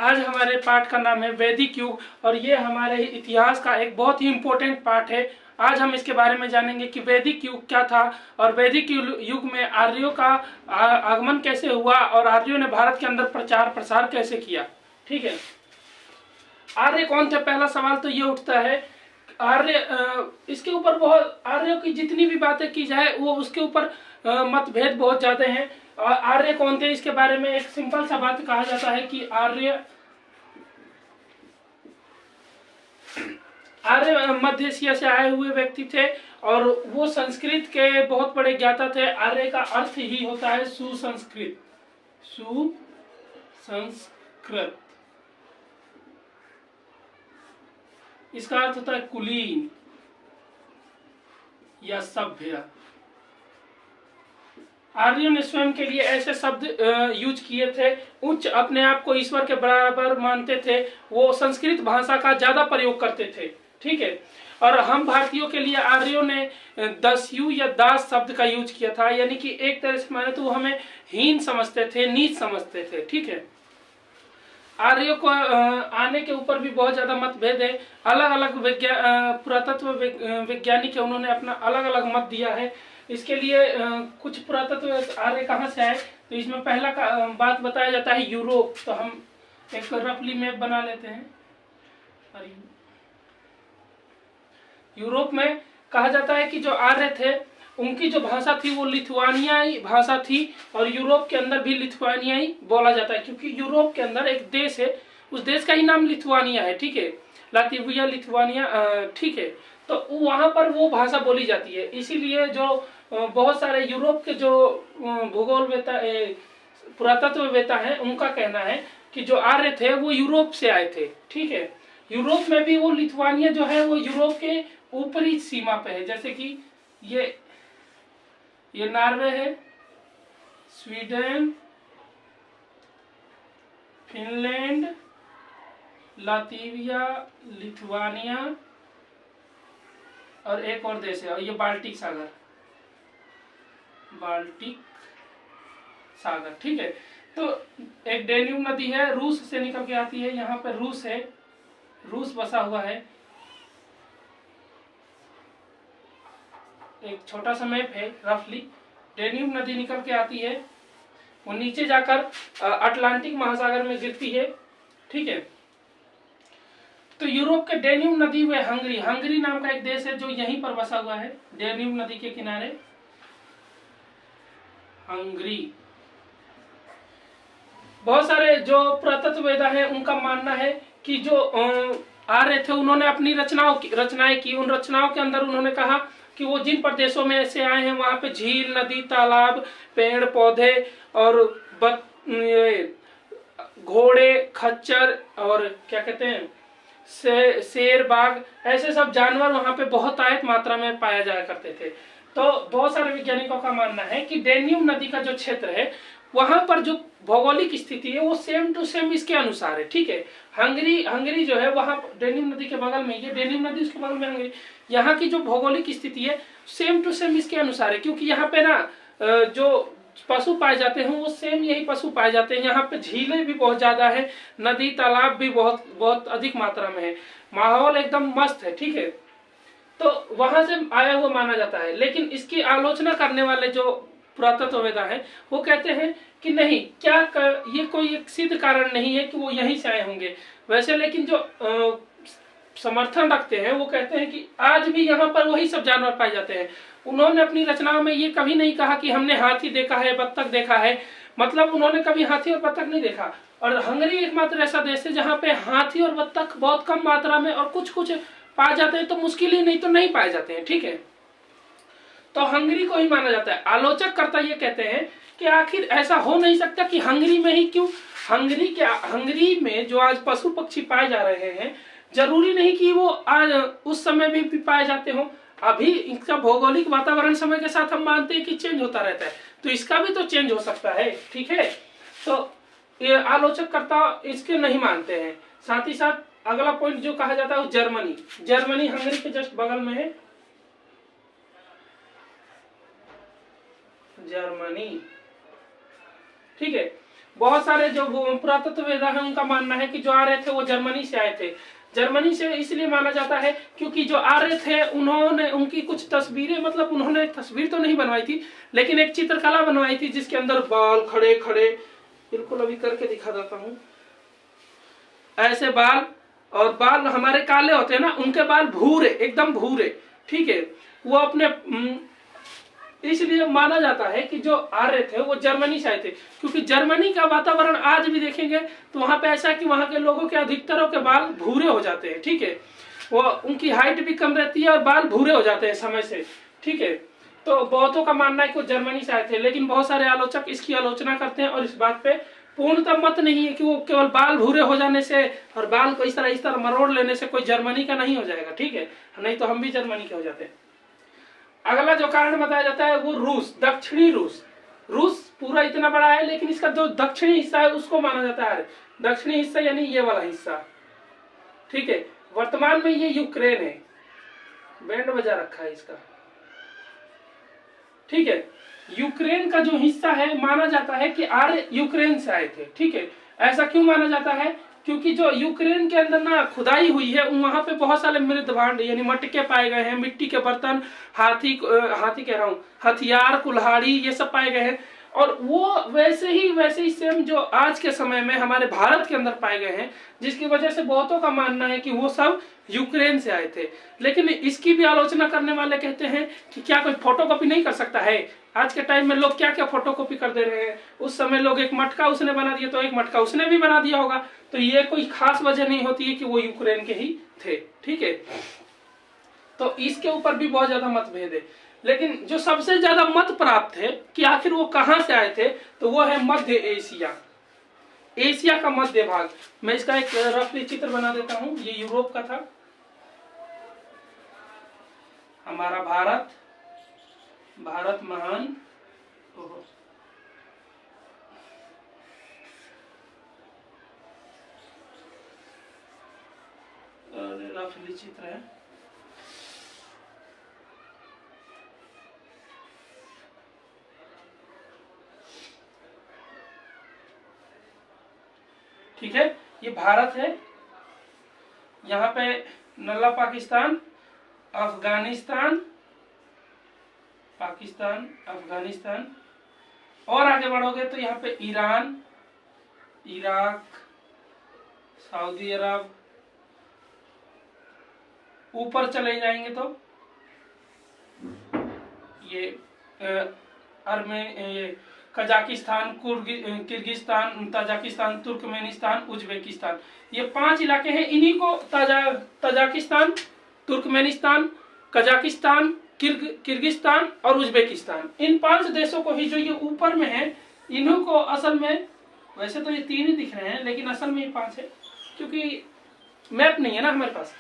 आज हमारे पाठ का नाम है वैदिक युग और ये हमारे इतिहास का एक बहुत ही इम्पोर्टेंट पार्ट है। आज हम इसके बारे में जानेंगे कि वैदिक युग क्या था और वैदिक युग में आर्यों का आगमन कैसे हुआ और आर्यों ने भारत के अंदर प्रचार प्रसार कैसे किया। ठीक है, आर्य कौन थे? पहला सवाल तो ये उठता है। आर्य इसके ऊपर बहुत आर्यों की जितनी भी बातें की जाए वो उसके ऊपर मतभेद बहुत ज्यादा हैं। आर्य कौन थे इसके बारे में एक सिंपल सा बात कहा जाता है कि आर्य मध्य एशिया से आए हुए व्यक्ति थे और वो संस्कृत के बहुत बड़े ज्ञाता थे। आर्य का अर्थ ही होता है सुसंस्कृत। सुसंस्कृत इसका अर्थ होता है कुलीन या सभ्य। आर्यों ने स्वयं के लिए ऐसे शब्द यूज किए थे। उच्च अपने आप को ईश्वर के बराबर मानते थे, वो संस्कृत भाषा का ज्यादा प्रयोग करते थे। ठीक है, और हम भारतीयों के लिए आर्यों ने दस्यु या दास शब्द का यूज किया था, यानी कि एक तरह से माने तो वो हमें हीन समझते थे, नीच समझते थे। ठीक है, आर्यों को आने के ऊपर भी बहुत ज्यादा मतभेद है। अलग अलग पुरातत्व वैज्ञानिक है, उन्होंने अपना अलग अलग मत दिया है। इसके लिए कुछ पुरातत्व आर्य कहाँ से आए, तो इसमें पहला बात बताया जाता है यूरोप। तो हम एक रफली मैप बना लेते हैं। यूरोप में कहा जाता है कि जो आर्य थे उनकी जो भाषा थी वो लिथुआनियाई भाषा थी और यूरोप के अंदर भी लिथुआनियाई बोला जाता है, क्योंकि यूरोप के अंदर एक देश है, उस देश का ही नाम लिथुआनिया है। ठीक है, लातविया लिथुआनिया। ठीक है, तो वहां पर वो भाषा बोली जाती है। इसीलिए जो बहुत सारे यूरोप के जो भूगोलवेता पुरातत्ववेता हैं उनका कहना है कि जो आर्य थे वो यूरोप से आए थे। ठीक है, यूरोप में भी वो लिथुआनिया जो है वो यूरोप के ऊपरी सीमा पे है। जैसे कि ये नॉर्वे है, स्वीडन, फिनलैंड, लातविया, लिथुआनिया और एक और देश है, और ये बाल्टिक सागर। ठीक है, तो एक डेन्यूब नदी है, रूस से निकल के आती है। यहाँ पे रूस है, रूस बसा हुआ है। एक छोटा सा मैप है रफली। डेन्यूब नदी निकल के आती है, वो नीचे जाकर अटलांटिक महासागर में गिरती है। ठीक है, तो यूरोप के डेन्यूब नदी में हंगरी नाम का एक देश है जो यहीं पर बसा हुआ है, डेन्यूब नदी के किनारे हंगरी। बहुत सारे जो पुरातत्ववेदा हैं उनका मानना है कि जो आर्य थे उन्होंने अपनी रचनाएं की। उन रचनाओं के अंदर उन्होंने कहा कि वो जिन प्रदेशों में से आए हैं वहां पे झील, नदी, तालाब, पेड़ पौधे और घोड़े, खच्चर और क्या कहते हैं शेर, बाघ, ऐसे सब जानवर वहां पे बहुत आयत मात्रा में पाया जाया करते थे। तो बहुत सारे वैज्ञानिकों का मानना है कि डेन्यूब नदी का जो क्षेत्र है वहां पर जो भौगोलिक स्थिति है वो सेम टू सेम इसके अनुसार है। ठीक है, हंगरी जो है वहां डेन्यूब नदी के बगल में, ये डेन्यूब नदी उसके बगल में हंगरी, यहाँ की जो भौगोलिक स्थिति है सेम टू सेम इसके अनुसार है। क्योंकि यहाँ पे ना जो पशु पाए जाते हैं वो सेम यही पशु पाए जाते हैं। यहाँ पे झीलें भी बहुत ज्यादा है, नदी तालाब भी बहुत बहुत अधिक मात्रा में है, माहौल एकदम मस्त है। ठीक है, तो वहां से आया हुआ माना जाता है। लेकिन इसकी आलोचना करने वाले जो पुरातत्ववेदा हैं वो कहते हैं कि नहीं, ये कोई एक सिद्ध कारण नहीं है कि वो यहीं से आए होंगे। वैसे लेकिन जो समर्थन रखते हैं वो कहते हैं कि आज भी यहाँ पर वही सब जानवर पाए जाते हैं। उन्होंने अपनी रचनाओं में ये कभी नहीं कहा कि हमने हाथी देखा है, बत्तख देखा है, मतलब उन्होंने कभी हाथी और बत्तख नहीं देखा। और हंगरी एकमात्र ऐसा देश है जहाँ पे हाथी और बत्तख बहुत कम मात्रा में और कुछ कुछ पाए जाते हैं, तो मुश्किल ही नहीं तो नहीं पाए जाते हैं। ठीक है, तो हंगरी को ही माना जाता है। आलोचक करता ये कहते हैं कि आखिर ऐसा हो नहीं सकता कि हंगरी में ही क्यों, हंगरी में जो आज पशु पक्षी पाए जा रहे हैं जरूरी नहीं कि वो आज उस समय भी पाए जाते हो। अभी इसका भौगोलिक वातावरण समय के साथ हम मानते हैं कि चेंज होता रहता है, तो इसका भी तो चेंज हो सकता है। ठीक है, तो ये आलोचक करता इसके नहीं मानते हैं। साथ ही साथ अगला पॉइंट जो कहा जाता है वो जर्मनी हंगरी के जस्ट बगल में है, जर्मनी। ठीक है, बहुत सारे जो पुरातत्ववेदा हैं उनका मानना है कि जो आर्य थे वो जर्मनी से आए थे। जर्मनी से इसलिए माना जाता है क्योंकि जो आर्य थे उन्होंने उनकी कुछ तस्वीरें, मतलब उन्होंने तस्वीर तो नहीं बनवाई थी लेकिन एक चित्रकला बनवाई थी जिसके अंदर बाल खड़े खड़े, बिल्कुल अभी करके दिखा देता हूँ, ऐसे बाल, और बाल हमारे काले होते हैं ना, उनके बाल भूरे, एकदम भूरे, ठीक है। वो अपने इसलिए माना जाता है कि जो आर्य थे वो जर्मनी से आए थे, क्योंकि जर्मनी का वातावरण आज भी देखेंगे तो वहां पे ऐसा है कि वहां के लोगों के अधिकतरों के बाल भूरे हो जाते हैं, ठीक है। वो उनकी हाइट भी कम रहती है और बाल भूरे हो जाते हैं समय से, ठीक है। तो बहुतों का मानना है कि वो जर्मनी से आए थे, लेकिन बहुत सारे आलोचक इसकी आलोचना करते हैं और इस बात पे पूर्णतः मत नहीं है कि वो केवल बाल भूरे हो जाने से और बाल को इस तरह मरोड़ लेने से कोई जर्मनी का नहीं हो जाएगा, ठीक है, नहीं तो हम भी जर्मनी के हो जाते हैं। अगला जो कारण बताया जाता है वो रूस, दक्षिणी रूस। रूस पूरा इतना बड़ा है लेकिन इसका जो दक्षिणी हिस्सा है उसको माना जाता है दक्षिणी हिस्सा, यानी ये वाला हिस्सा, ठीक है। वर्तमान में ये यूक्रेन है, बैंड बजा रखा है इसका, ठीक है। यूक्रेन का जो हिस्सा है माना जाता है कि आर्य यूक्रेन से आए थे, ठीक है। ऐसा क्यों माना जाता है? क्योंकि जो यूक्रेन के अंदर ना खुदाई हुई है वहां पे बहुत सारे मृत भांड यानी मटके पाए गए हैं, मिट्टी के बर्तन, हाथी कह रहा हूँ, हथियार, कुल्हाड़ी, ये सब पाए गए हैं। और वो वैसे ही सेम जो आज के समय में हमारे भारत के अंदर पाए गए हैं, जिसकी वजह से बहुतों का मानना है कि वो सब यूक्रेन से आए थे। लेकिन इसकी भी आलोचना करने वाले कहते हैं कि क्या कोई फोटोकॉपी नहीं कर सकता है? आज के टाइम में लोग क्या क्या फोटोकॉपी कर दे रहे हैं, उस समय लोग एक मटका उसने बना दिया तो एक मटका उसने भी बना दिया होगा, तो ये कोई खास वजह नहीं होती है कि वो यूक्रेन के ही थे, ठीक है। तो इसके ऊपर भी बहुत ज्यादा मतभेद है, लेकिन जो सबसे ज्यादा मत प्राप्त है कि आखिर वो कहां से आए थे, तो वो है मध्य एशिया, एशिया का मध्य भाग। मैं इसका एक रफली चित्र बना देता हूं। ये यूरोप का था, हमारा भारत, भारत महान, रफली चित्र है, ठीक है। ये भारत है, यहाँ पे नल्ला पाकिस्तान, अफगानिस्तान, पाकिस्तान, अफगानिस्तान, और आगे बढ़ोगे तो यहाँ पे ईरान, इराक, सऊदी अरब, ऊपर चले जाएंगे तो ये Kazakhstan, Kyrgyzstan, Tajikistan, Turkmenistan, Uzbekistan, ये 5 इलाके हैं। इन्हीं को ताजिकिस्तान, तुर्कमेनिस्तान, कजाकिस्तान, किर्गिस्तान और उज्बेकिस्तान, इन 5 देशों को ही जो ये ऊपर में है, इन्हों को असल में, वैसे तो ये 3 ही दिख रहे हैं लेकिन असल में ये 5 है क्योंकि मैप नहीं है ना हमारे पास,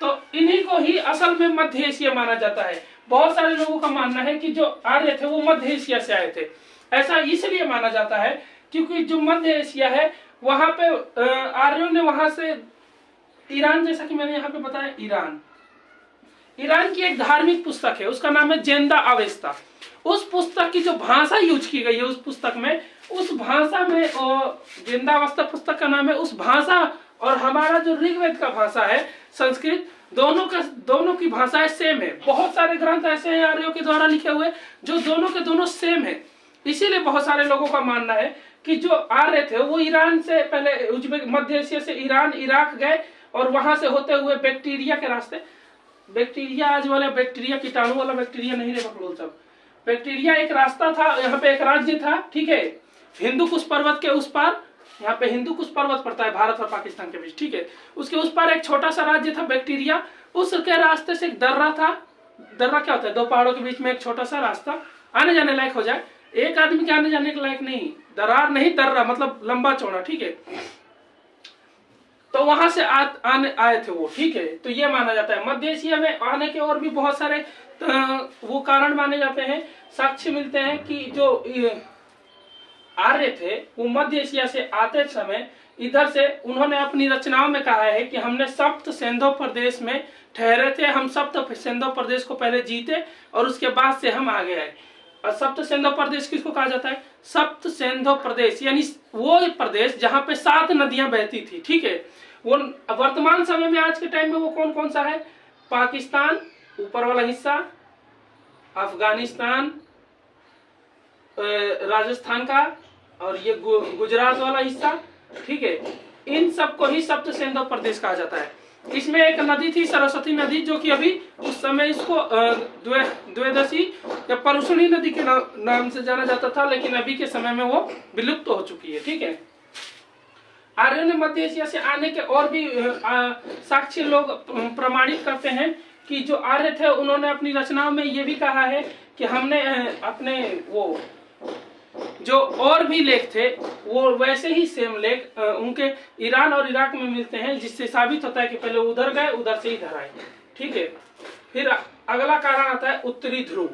तो इन्हीं को ही असल में मध्य एशिया माना जाता है। बहुत सारे लोगों का मानना है कि जो आर्य थे वो मध्य एशिया से आए थे। ऐसा इसलिए माना जाता है क्योंकि जो मध्य एशिया है वहां पे आर्यों ने वहां से ईरान, जैसा कि मैंने यहाँ पे बताया, ईरान की एक धार्मिक पुस्तक है, उसका नाम है जेंदा अवेस्ता। उस पुस्तक की जो भाषा यूज की गई है उस पुस्तक में, उस भाषा में, जेंदा अवेस्ता पुस्तक का नाम है, उस भाषा और हमारा जो ऋग्वेद का भाषा है संस्कृत, दोनों की भाषाएं सेम है। बहुत सारे ग्रंथ ऐसे हैं आर्यों के द्वारा लिखे हुए जो दोनों के दोनों सेम है। इसीलिए बहुत सारे लोगों का मानना है कि जो आर्य थे वो ईरान से पहले मध्य एशिया से ईरान, इराक गए और वहां से होते हुए बैक्टीरिया के रास्ते, बैक्टीरिया आज वाला बैक्टीरिया, कीटाणु वाला बैक्टीरिया नहीं रे बकलोल सब, बैक्टीरिया एक रास्ता था, यहाँ पे एक राज्य था, ठीक है, हिंदू कुश पर्वत के उस पार, यहाँ पे हिंदू कुश पर्वत पड़ता है भारत और पाकिस्तान के बीच, ठीक है, उसके उस पार एक छोटा सा राज्य था बैक्टीरिया, उसके रास्ते से एक दर्रा था। दर्रा क्या होता है? 2 पहाड़ों के बीच में एक छोटा सा रास्ता, आने जाने लायक हो जाए, एक आदमी के आने जाने के लायक नहीं, दरार नहीं, दर्रा मतलब लंबा चौड़ा, ठीक है। तो वहां से आए थे वो, ठीक है। तो ये माना जाता है मध्य एशिया में आने के और भी बहुत सारे वो कारण माने जाते हैं, साक्ष्य मिलते हैं कि जो आर्य थे वो मध्य एशिया से आते समय इधर से उन्होंने अपनी रचनाओं में कहा है कि हमने सप्त सिंधु प्रदेश में ठहरे थे, हम सप्त सिंधु प्रदेश को पहले जीते और उसके बाद से हम आगे आए। और सप्त सिंधु प्रदेश किसको कहा जाता है? सप्त सिंधु प्रदेश, यानी वो प्रदेश जहां पे 7 नदियां बहती थी, ठीक है। वो वर्तमान समय में आज के टाइम में वो कौन कौन सा है? पाकिस्तान ऊपर वाला हिस्सा, अफगानिस्तान, राजस्थान का, और ये गुजरात वाला हिस्सा, ठीक है। इन सबको ही सप्त सिंधु प्रदेश कहा जाता है। इसमें एक नदी थी सरस्वती नदी, जो कि अभी उस समय इसको द्वेदशी या परुषणी नदी के नाम से जाना जाता था, लेकिन अभी के समय में वो विलुप्त हो चुकी है, ठीक है। आर्यों ने मध्य एशिया से आने के और भी साक्ष्य लोग प्रमाणित करते हैं कि जो आर्य थे उन्होंने अपनी रचनाओं में ये भी कहा है कि हमने अपने वो जो और भी लेख थे वो वैसे ही सेम लेख उनके ईरान और इराक में मिलते हैं, जिससे साबित होता है कि पहले उधर गए, उधर से इधर आए, ठीक है। फिर अगला कारण आता है उत्तरी ध्रुव।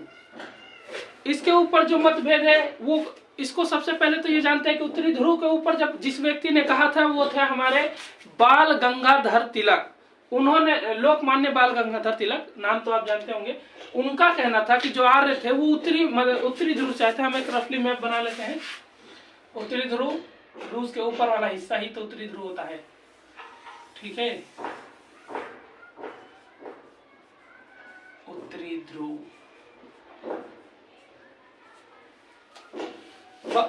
इसके ऊपर जो मतभेद है वो, इसको सबसे पहले तो ये जानते हैं कि उत्तरी ध्रुव के ऊपर जब जिस व्यक्ति ने कहा था वो थे हमारे बाल गंगाधर तिलक। उन्होंने लोकमान्य बाल गंगाधर तिलक, नाम तो आप जानते होंगे। उनका कहना था कि जो आर्य थे वो उत्तरी ध्रुव से आए थे। हम एक रफली मैप बना लेते हैं। उत्तरी ध्रुव, रूस के ऊपर वाला हिस्सा ही तो उत्तरी ध्रुव होता है, ठीक है। उत्तरी ध्रुव,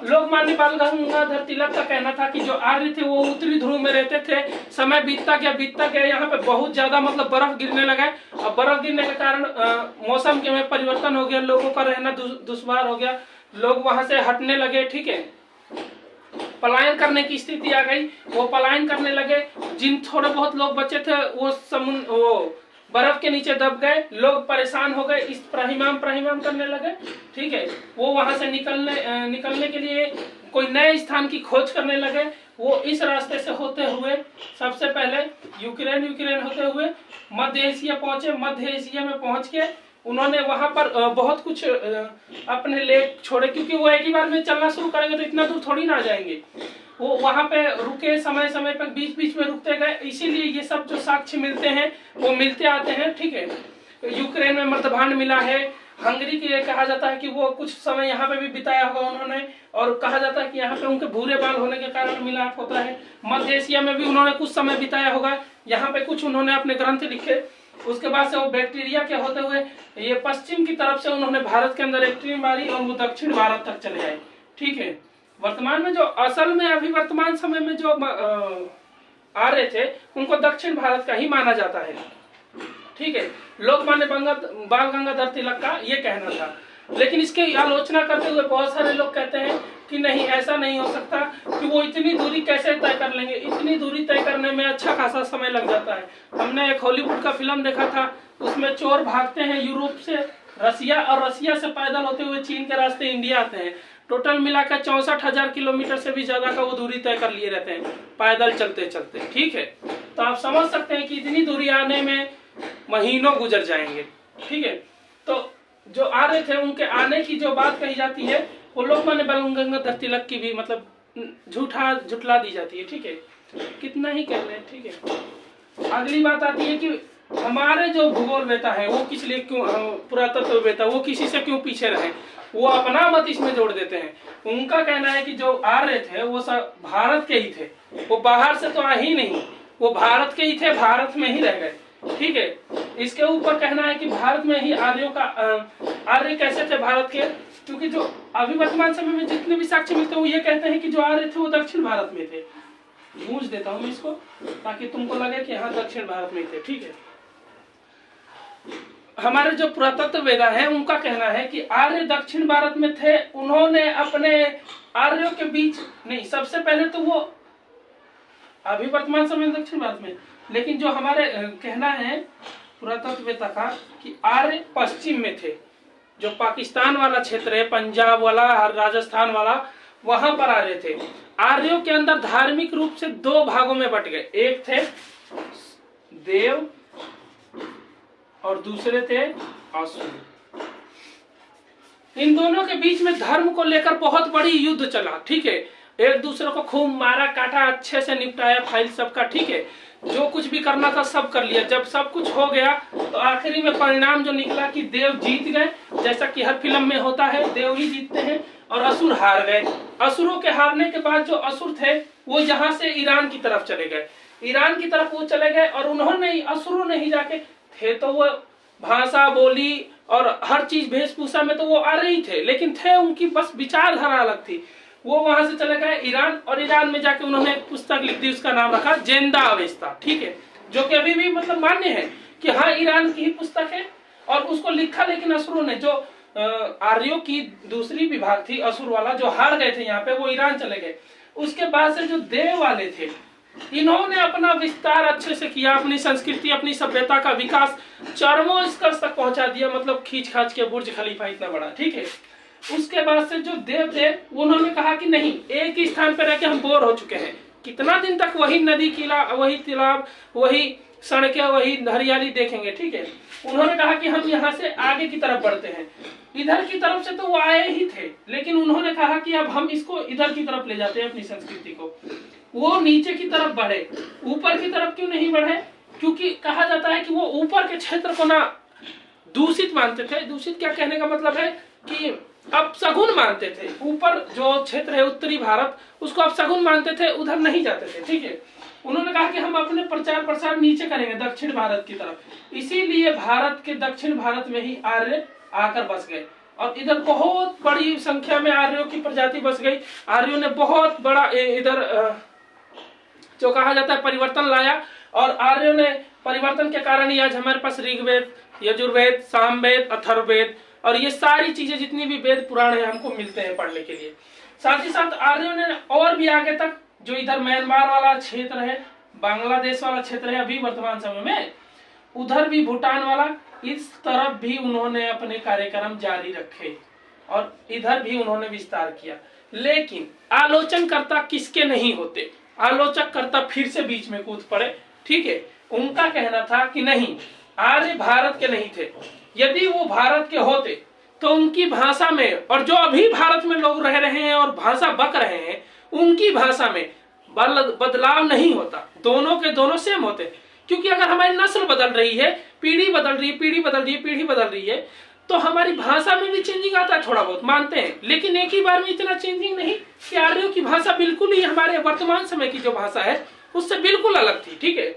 लोकमान्य बाल गंगाधर तिलक का कहना था कि जो आर्य थे वो उत्तरी ध्रुव में रहते थे। समय बीतता गया, यहाँ पे बहुत ज्यादा मतलब बर्फ गिरने लगा। और बर्फ गिरने के कारण मौसम के में परिवर्तन हो गया, लोगों का रहना दुश्वार हो गया, लोग वहां से हटने लगे, ठीक है। पलायन करने की स्थिति आ गई, वो पलायन करने लगे। जिन थोड़े बहुत लोग बचे थे वो बर्फ के नीचे दब गए, लोग परेशान हो गए, इस प्रहिमाम करने लगे, ठीक है। वो वहां से निकलने के लिए कोई नए स्थान की खोज करने लगे। वो इस रास्ते से होते हुए सबसे पहले यूक्रेन होते हुए मध्य एशिया पहुंचे। मध्य एशिया में पहुंच के उन्होंने वहां पर बहुत कुछ अपने लेख छोड़े, क्योंकि वो एक ही बार में चलना शुरू करेंगे तो इतना दूर थोड़ी ना जाएंगे। वो वहां पे रुके, समय समय पर बीच में रुकते गए, इसीलिए ये सब जो साक्ष्य मिलते हैं वो मिलते आते हैं, ठीक है। यूक्रेन में मर्दभांड मिला है। हंगरी के कहा जाता है कि वो कुछ समय यहाँ पे भी बिताया होगा उन्होंने, और कहा जाता है कि यहाँ पे उनके भूरे बाल होने के कारण मिलाप होता है। मध्य एशिया में भी उन्होंने कुछ समय बिताया होगा, यहाँ पे कुछ उन्होंने अपने ग्रंथ लिखे। उसके बाद से वो बैक्टीरिया के होते हुए ये पश्चिम की तरफ से उन्होंने भारत के अंदर एंट्री मारी और वो दक्षिण भारत तक चले आए, ठीक है। वर्तमान में जो असल में अभी वर्तमान समय में जो आर्य थे उनको दक्षिण भारत का ही माना जाता है, ठीक है। लोकमान्य बाल गंगाधर तिलक का ये कहना था, लेकिन इसकी आलोचना करते हुए बहुत सारे लोग कहते हैं कि नहीं, ऐसा नहीं हो सकता, कि वो इतनी दूरी कैसे तय कर लेंगे। इतनी दूरी तय करने में अच्छा खासा समय लग जाता है। हमने एक हॉलीवुड का फिल्म देखा था, उसमें चोर भागते हैं यूरोप से रसिया, और रसिया से पैदल होते हुए चीन के रास्ते इंडिया आते हैं। टोटल मिलाकर 64,000 किलोमीटर से भी ज्यादा का वो दूरी तय कर लिए रहते हैं पैदल चलते चलते, ठीक है। तो आप समझ सकते हैं कि इतनी दूरी आने में महीनों गुजर जाएंगे, ठीक है। तो जो आर्य थे उनके आने की जो बात कही जाती है वो लोकमान्य बाल गंगाधर तिलक की भी मतलब झुठला दी जाती है, ठीक है। कितना ही कह लें, ठीक है। अगली बात आती है कि हमारे जो भूगोल वेता है वो किस लिए क्यों, पुरातत्व वेता वो किसी से क्यों पीछे रहे, वो अपना मत इसमें जोड़ देते हैं। उनका कहना है कि जो आर्य थे वो सब भारत के ही थे, वो बाहर से तो आए ही नहीं, वो भारत के ही थे, भारत में ही रह गए, ठीक है। इसके ऊपर कहना है कि भारत में ही आर्यों का आर्य कैसे थे भारत के, क्योंकि जो अभी वर्तमान समय में जितने भी साक्ष्य मिलते हैं वो ये कहते हैं कि जो आर्य थे वो दक्षिण भारत में थे। गूंज देता हूं मैं इसको ताकि तुमको लगे कि हाँ दक्षिण भारत में थे, ठीक है। हमारे जो पुरातत्व वेदा है उनका कहना है कि आर्य दक्षिण भारत में थे। उन्होंने अपने आर्यों के बीच नहीं, सबसे पहले तो वो अभी वर्तमान समय दक्षिण भारत में, लेकिन जो हमारे कहना है पुरातत्व वेता का कि आर्य पश्चिम में थे। जो पाकिस्तान वाला क्षेत्र है, पंजाब वाला, राजस्थान वाला, वहां पर आर्य थे। आर्यों के अंदर धार्मिक रूप से 2 भागों में बट गए, एक थे देव और दूसरे थे असुर। इन दोनों के बीच में धर्म को लेकर बहुत बड़ी युद्ध चला, ठीक है। एक दूसरे को खूब मारा काटा, अच्छे से निपटाया फाइल सबका, ठीक है। जो कुछ भी करना था सब कर लिया। जब सब कुछ हो गया तो आखिरी में परिणाम जो निकला कि देव जीत गए, जैसा कि हर फिल्म में होता है, देव ही जीतते हैं। और असुर हार गए। असुरों के हारने के बाद जो असुर थे वो यहाँ से ईरान की तरफ चले गए, ईरान की तरफ वो चले गए, और उन्होंने असुरों ने ही जाके, थे तो वो भाषा बोली और हर चीज वेशभूषा में तो वो आ रही थे, लेकिन थे उनकी बस विचारधारा अलग थी। वो वहां से चले गए ईरान, और ईरान में जाके उन्होंने एक पुस्तक लिख दी, उसका नाम रखा जेंदा अवेस्ता, ठीक है, जो कि अभी भी मतलब मान्य है कि हाँ ईरान की ही पुस्तक है। और उसको लिखा लेकिन असुरों ने, जो आर्यों की दूसरी विभाग थी असुर वाला, जो हार गए थे यहाँ पे, वो ईरान चले गए। उसके बाद से जो देव वाले थे, इन्होंने अपना विस्तार अच्छे से किया, अपनी संस्कृति अपनी सभ्यता का विकास चरमोत्कर्ष तक पहुंचा दिया, मतलब खींच खाच के बुर्ज खलीफा इतना बड़ा, ठीक है। उसके बाद से जो देव थे उन्होंने कहा कि नहीं, एक ही स्थान पर रह के हम बोर हो चुके हैं, कितना दिन तक वही नदी किला, वही तालाब, वही सड़कें, वही हरियाली देखेंगे, ठीक है। उन्होंने कहा कि हम यहाँ से आगे की तरफ बढ़ते हैं। इधर की तरफ से तो वो आए ही थे, लेकिन उन्होंने कहा कि अब हम इसको इधर की तरफ ले जाते हैं, अपनी संस्कृति को। वो नीचे की तरफ बढ़े, ऊपर की तरफ क्यों नहीं बढ़े? क्योंकि कहा जाता है कि वो ऊपर के क्षेत्र को ना दूषित मानते थे। दूषित क्या कहने का मतलब है कि अपशगुन मानते थे। ऊपर जो क्षेत्र है उत्तरी भारत, उसको अपशगुन मानते थे, उधर नहीं जाते थे, ठीक है। उन्होंने कहा कि हम अपने प्रचार प्रसार नीचे करेंगे, दक्षिण भारत की तरफ। इसीलिए भारत के दक्षिण भारत में ही आर्य आकर बस गए, और इधर बहुत बड़ी संख्या में आर्यों की प्रजाति बस गई। आर्यों ने बहुत बड़ा इधर जो कहा जाता है परिवर्तन लाया, और आर्यों ने परिवर्तन के कारण ही आज हमारे पास ऋग्वेद, यजुर्वेद, सामवेद, अथर्ववेद और ये सारी चीजें जितनी भी वेद पुराण है हमको मिलते हैं पढ़ने के लिए। साथ ही साथ आर्यों ने और भी आगे तक, जो इधर म्यांमार वाला क्षेत्र है, बांग्लादेश वाला क्षेत्र है अभी वर्तमान समय में, उधर भी भूटान वाला, इस तरफ भी उन्होंने अपने कार्यक्रम जारी रखे और इधर भी उन्होंने विस्तार किया। लेकिन आलोचनकर्ता किसके नहीं होते, आलोचककर्ता फिर से बीच में कूद पड़े, ठीक है। उनका कहना था कि नहीं, आर्य भारत के नहीं थे, यदि वो भारत के होते तो उनकी भाषा में, और जो अभी भारत में लोग रह रहे हैं और भाषा बक रहे हैं, उनकी भाषा में बदलाव नहीं होता, दोनों के दोनों सेम होते। क्योंकि अगर हमारी नस्ल बदल रही है, पीढ़ी बदल रही है, पीढ़ी बदल रही है, पीढ़ी बदल रही है, तो हमारी भाषा में भी चेंजिंग आता है, थोड़ा बहुत मानते हैं, लेकिन एक ही बार में इतना चेंजिंग नहीं कि आर्यों की भाषा बिल्कुल ही हमारे वर्तमान समय की जो भाषा है उससे बिल्कुल अलग थी, ठीक है।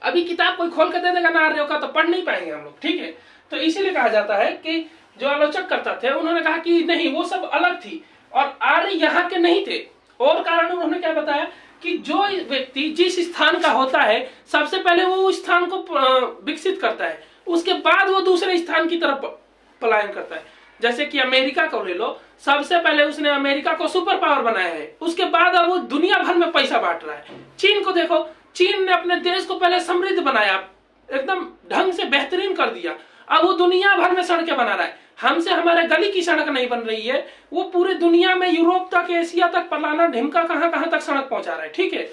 अभी किताब कोई खोल कर दे देगा ना आर्यों का, तो पढ़ नहीं पाएंगे हम लोग, ठीक है। तो इसीलिए कहा जाता है कि जो आलोचक करता थे उन्होंने कहा कि नहीं, वो सब अलग थी और आर्य यहाँ के नहीं थे। और कारण उन्होंने क्या बताया कि जो व्यक्ति जिस स्थान का होता है, सबसे पहले वो उस स्थान को विकसित करता है, उसके बाद वो दूसरे स्थान की तरफ पलायन करता है। जैसे कि अमेरिका को ले लो, सबसे पहले उसने अमेरिका को सुपर पावर बनाया है, उसके बाद अब वो दुनिया भर में पैसा बांट रहा है। चीन को देखो, चीन ने अपने देश को पहले समृद्ध बनाया, एकदम ढंग से बेहतरीन कर दिया, अब वो दुनिया भर में सड़कें बना रहा है। हमसे हमारे गली की सड़क नहीं बन रही है, वो पूरे दुनिया में यूरोप तक, एशिया तक, पलाना ढिमका कहां तक सड़क पहुंचा रहा है, ठीक है।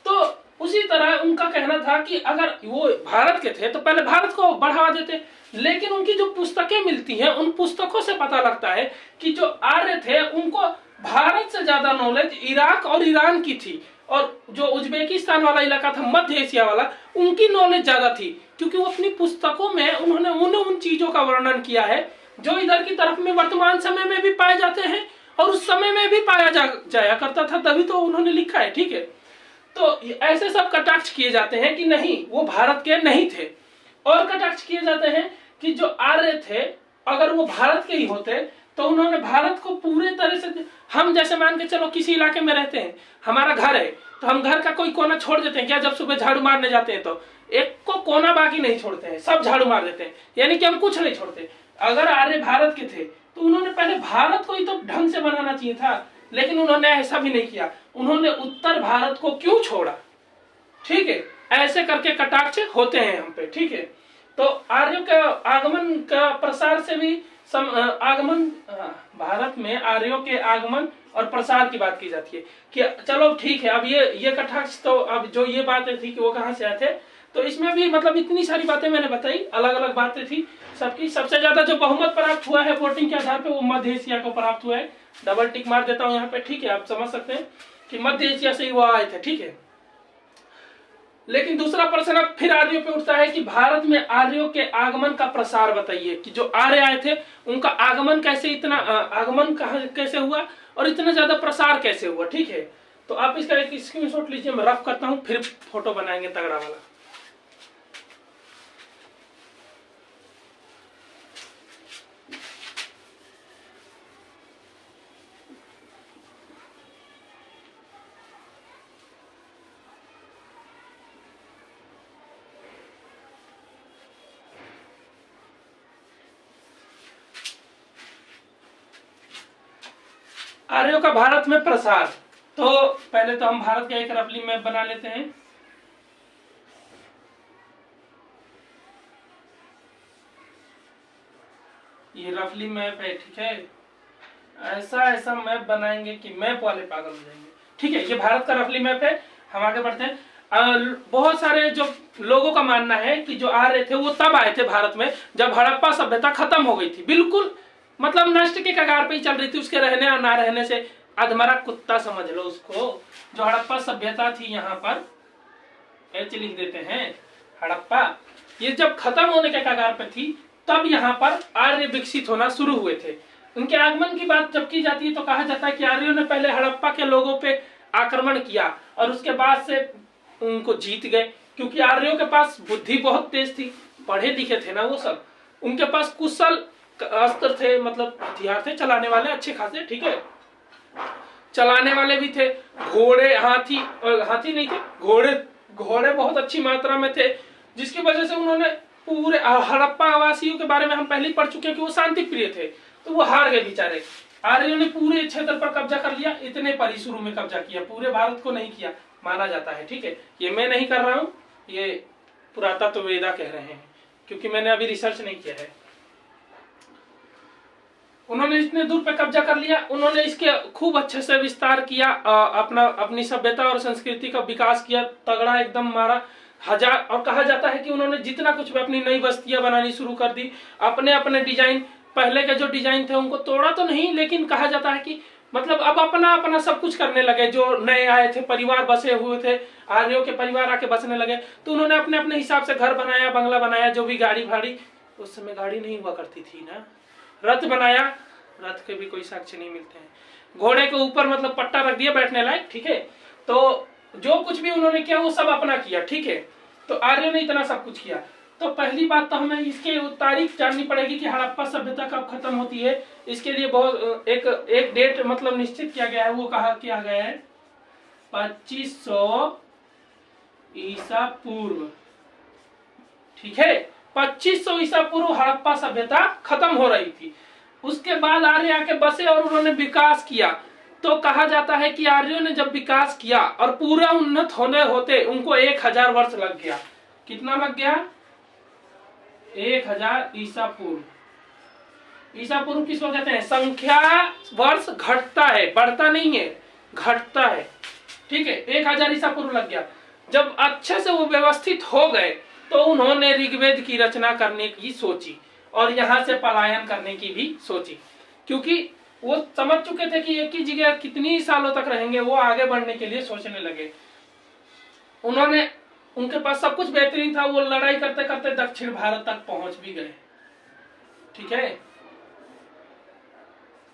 तो उसी तरह उनका कहना था कि अगर वो भारत के थे तो पहले भारत को बढ़ावा देते, लेकिन उनकी जो पुस्तकें मिलती हैं उन पुस्तकों से पता लगता है कि जो आर्य थे उनको भारत से ज्यादा नॉलेज इराक और ईरान की थी, और जो उज्बेकिस्तान वाला इलाका था, मध्य एशिया वाला, उनकी नॉलेज ज्यादा थी, क्योंकि वो अपनी पुस्तकों में उन्होंने उन चीजों का वर्णन किया है जो इधर की तरफ में वर्तमान समय में भी पाए जाते हैं और उस समय में भी पाया जाया करता था, तभी तो उन्होंने लिखा है, ठीक है। तो ऐसे सब कटाक्ष किए जाते हैं कि नहीं, वो भारत के नहीं थे। और कटाक्ष किए जाते हैं कि जो आर्य थे, अगर वो भारत के ही होते तो उन्होंने भारत को पूरे तरह से, हम जैसे मान के चलो किसी इलाके में रहते हैं, हमारा घर है, तो हम घर का कोई कोना छोड़ देते हैं क्या? जब सुबह झाड़ू मारने जाते हैं तो एक को कोना बाकी नहीं छोड़ते हैं, सब झाड़ू मार देते हैं, यानी कि हम कुछ नहीं छोड़ते। अगर आर्य भारत के थे तो उन्होंने पहले भारत को ही तो ढंग से बनाना चाहिए था, लेकिन उन्होंने ऐसा भी नहीं किया। उन्होंने उत्तर भारत को क्यों छोड़ा, ठीक है। ऐसे करके कटाक्ष होते हैं हम पे, ठीक है। तो आर्यों का आगमन का प्रसार से भी आगमन, भारत में आर्यों के आगमन और प्रसार की बात की जाती है कि चलो ठीक है, अब ये कटाक्ष, तो अब जो ये बातें थी कि वो कहाँ से आए थे, तो इसमें भी मतलब इतनी सारी बातें मैंने बताई, अलग अलग बातें थी सबकी। सबसे ज्यादा जो बहुमत प्राप्त हुआ है वोटिंग के आधार पे, वो मध्य एशिया को प्राप्त हुआ है। डबल टिक मार देता हूँ यहाँ पे, ठीक है। आप समझ सकते हैं कि मध्य एशिया से ही वो आए थे, ठीक है। लेकिन दूसरा प्रश्न अब फिर आर्यों पे उठता है कि भारत में आर्यों के आगमन का प्रसार बताइए, कि जो आर्य आए थे उनका आगमन कैसे, इतना आगमन कहाँ कैसे हुआ और इतना ज्यादा प्रसार कैसे हुआ। ठीक है, तो आप इसका एक स्क्रीनशॉट लीजिए, मैं रफ करता हूं, फिर फोटो बनाएंगे तगड़ा वाला। आर्यों का भारत में प्रसार, तो पहले तो हम भारत का एक रफली मैप बना लेते हैं। ये रफली मैप है, ठीक है, ऐसा ऐसा मैप बनाएंगे कि मैप वाले पागल हो जाएंगे। ठीक है, ये भारत का रफली मैप है। हम आगे बढ़ते हैं। बहुत सारे जो लोगों का मानना है कि जो आ रहे थे वो तब आए थे भारत में जब हड़प्पा सभ्यता खत्म हो गई थी, बिल्कुल मतलब नष्ट के कगार पे ही चल रही थी, उसके रहने और ना रहने से अधमरा कुत्ता समझ लो उसको। जो हड़प्पा सभ्यता थी यहाँ पर एच लिख देते हैं, हड़प्पा, ये जब खत्म होने के कगार पे थी तब यहाँ पर आर्य विकसित होना शुरू हुए थे। उनके आगमन की बात जब की जाती है तो कहा जाता है कि आर्यों ने पहले हड़प्पा के लोगों पे आक्रमण किया और उसके बाद से उनको जीत गए, क्योंकि आर्यों के पास बुद्धि बहुत तेज थी, पढ़े लिखे थे ना वो सब, उनके पास कुशल अस्त्र थे, मतलब हथियार थे, चलाने वाले अच्छे खासे, ठीक है, चलाने वाले भी थे, घोड़े, हाथी नहीं थे, घोड़े बहुत अच्छी मात्रा में थे, जिसकी वजह से उन्होंने पूरे हड़प्पा वासियों के बारे में हम पहले पढ़ चुके हैं कि वो शांति प्रिय थे, तो वो हार गए बेचारे। आर्यों ने पूरे क्षेत्र पर कब्जा कर लिया, इतने पर ही शुरू में कब्जा किया, पूरे भारत को नहीं किया माना जाता है। ठीक है, ये मैं नहीं कर रहा हूँ, ये पुरातत्व वेदा कह रहे हैं, क्योंकि मैंने अभी रिसर्च नहीं किया है। उन्होंने इतने दूर पे कब्जा कर लिया, उन्होंने इसके खूब अच्छे से विस्तार किया, अपनी सभ्यता और संस्कृति का विकास किया, तगड़ा एकदम मारा हजार, और कहा जाता है कि उन्होंने जितना कुछ भी अपनी नई बस्तियां बनानी शुरू कर दी, अपने अपने डिजाइन, पहले के जो डिजाइन थे उनको तोड़ा तो नहीं, लेकिन कहा जाता है कि मतलब अब अपना अपना सब कुछ करने लगे। जो नए आए थे परिवार बसे हुए थे, आर्यों के परिवार आके बसने लगे, तो उन्होंने अपने अपने हिसाब से घर बनाया, बंगला बनाया, जो भी गाड़ी भाड़ी, उस समय गाड़ी नहीं हुआ करती थी ना, रथ बनाया, रथ के भी कोई साक्ष्य नहीं मिलते हैं, घोड़े के ऊपर मतलब पट्टा रख दिया बैठने लायक। ठीक है, तो जो कुछ भी उन्होंने किया वो सब अपना किया। ठीक है, तो आर्यों ने इतना सब कुछ किया। तो पहली बात तो हमें इसके तारीख जाननी पड़ेगी कि हड़प्पा सभ्यता कब खत्म होती है। इसके लिए बहुत एक डेट मतलब निश्चित किया गया है, वो कहा किया गया है 2500 ईसा पूर्व। ठीक है, 2500 ईसा पूर्व हड़प्पा सभ्यता खत्म हो रही थी। उसके बाद आर्य आके बसे और उन्होंने विकास किया। तो कहा जाता है कि आर्यों ने जब विकास किया और पूरा उन्नत होने होते उनको 1000 वर्ष लग गया। कितना लग गया? 1000 ईसा पूर्व। ईसा पूर्व किसको कहते हैं? संख्या वर्ष घटता है, बढ़ता नहीं है, घटता है। ठीक है, 1000 ईसा पूर्व लग गया। जब अच्छे से वो व्यवस्थित हो गए तो उन्होंने ऋग्वेद की रचना करने की सोची और यहां से पलायन करने की भी सोची, क्योंकि वो समझ चुके थे कि एक ही जगह कितनी सालों तक रहेंगे। वो आगे बढ़ने के लिए सोचने लगे। उन्होंने, उनके पास सब कुछ बेहतरीन था, वो लड़ाई करते करते दक्षिण भारत तक पहुंच भी गए। ठीक है,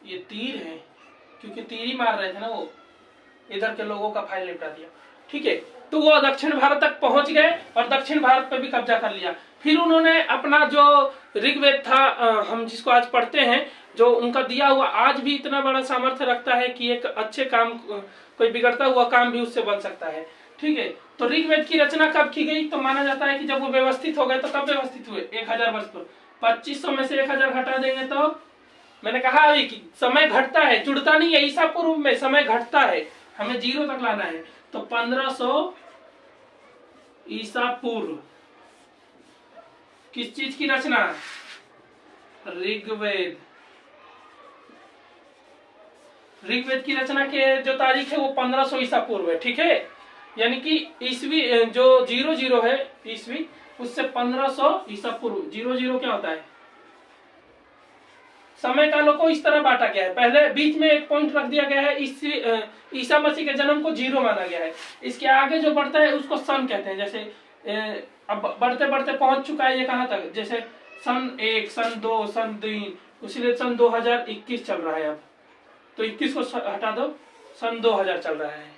ये तीर है, क्योंकि तीर ही मार रहे थे ना वो, इधर के लोगों का फाइल निपटा दिया। ठीक है, तो वो दक्षिण भारत तक पहुंच गए और दक्षिण भारत पे भी कब्जा कर लिया। फिर उन्होंने अपना जो ऋग्वेद था, हम जिसको आज पढ़ते हैं, जो उनका दिया हुआ आज भी इतना बड़ा सामर्थ्य रखता है कि एक अच्छे काम, कोई बिगड़ता हुआ काम भी उससे बन सकता है। ठीक है, तो ऋग्वेद की रचना कब की गई? तो माना जाता है कि जब वो व्यवस्थित हो गए। तो कब व्यवस्थित हुए? 1000 वर्ष पर। 2500 में से 1000 घटा देंगे तो मैंने कहा अभी कि समय घटता है, जुड़ता नहीं है। ईसा पूर्व में समय घटता है, हमें 0 तक लाना है। तो 1500 ईसा पूर्व किस चीज की रचना? ऋग्वेद। ऋग्वेद की रचना के जो तारीख है वो 1500 ईसा पूर्व है। ठीक है, यानी कि ईस्वी जो 00 है ईस्वी, उससे 1500 ईसा पूर्व। 00 क्या होता है? समय कालों को इस तरह बांटा गया है। पहले बीच में एक पॉइंट रख दिया गया है, ईसा मसीह के जन्म को 0 माना गया है। इसके आगे जो बढ़ता है उसको सन कहते हैं। जैसे अब बढ़ते बढ़ते पहुंच चुका है ये कहां तक, जैसे सन 1, सन 2, सन 3, उसीलिए सन 2021 चल रहा है। अब तो 21 को हटा दो, सन 2000 चल रहा है।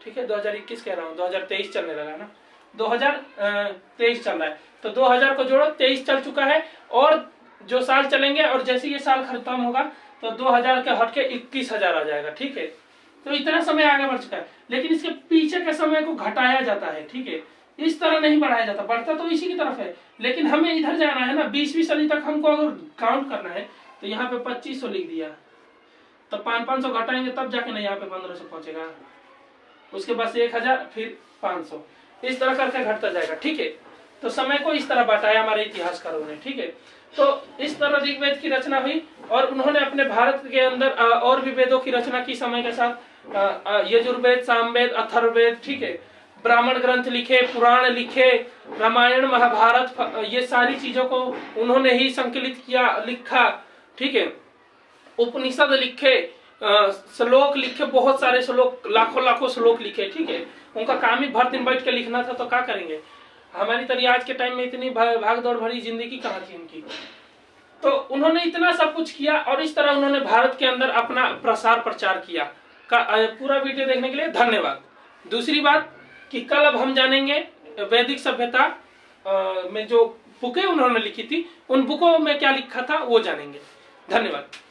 ठीक है, 2021 कह रहा हूँ, 2023 चलने लगा ना, 2023 चल रहा है। तो 2000 को जोड़ो, 23 चल चुका है, और जो साल चलेंगे और जैसे ये साल खत्म होगा तो 2000 के हटके 21000 आ जाएगा। ठीक है, तो इतना समय आगे बढ़ चुका है, लेकिन इसके पीछे के समय को घटाया जाता है। ठीक है, इस तरह नहीं बढ़ाया जाता, बढ़ता तो इसी की तरफ है, लेकिन हमें इधर जाना है ना, 20वीं सदी तक हमको अगर काउंट करना है तो यहाँ पे 2500 लिख दिया, तो 500 घटाएंगे तब जाके ना यहाँ पे 1500 पहुंचेगा, उसके बाद 1000, फिर 500, इस तरह करके घटता जाएगा। ठीक है, तो समय को इस तरह बांटा हमारे इतिहासकारों ने। ठीक है, तो इस तरह ऋग्वेद की रचना हुई, और उन्होंने अपने भारत के अंदर और भी वेदों की रचना की समय के साथ। यजुर्वेद, सामवेद, अथर्ववेद, ठीक है, ब्राह्मण ग्रंथ लिखे, पुराण लिखे, रामायण, महाभारत, ये सारी चीजों को उन्होंने ही संकलित किया, लिखा। ठीक है, उपनिषद लिखे, श्लोक लिखे, बहुत सारे श्लोक, लाखों लाखों श्लोक लिखे। ठीक है, उनका काम ही भर दिन बैठ के लिखना था, तो क्या करेंगे। हमारी तरह आज के टाइम में इतनी भाग दौड़ भरी जिंदगी कहाँ थी उनकी। तो उन्होंने इतना सब कुछ किया, और इस तरह उन्होंने भारत के अंदर अपना प्रसार प्रचार किया। पूरा वीडियो देखने के लिए धन्यवाद। दूसरी बात कि कल अब हम जानेंगे वैदिक सभ्यता में जो बुकें उन्होंने लिखी थी, उन बुकों में क्या लिखा था वो जानेंगे। धन्यवाद।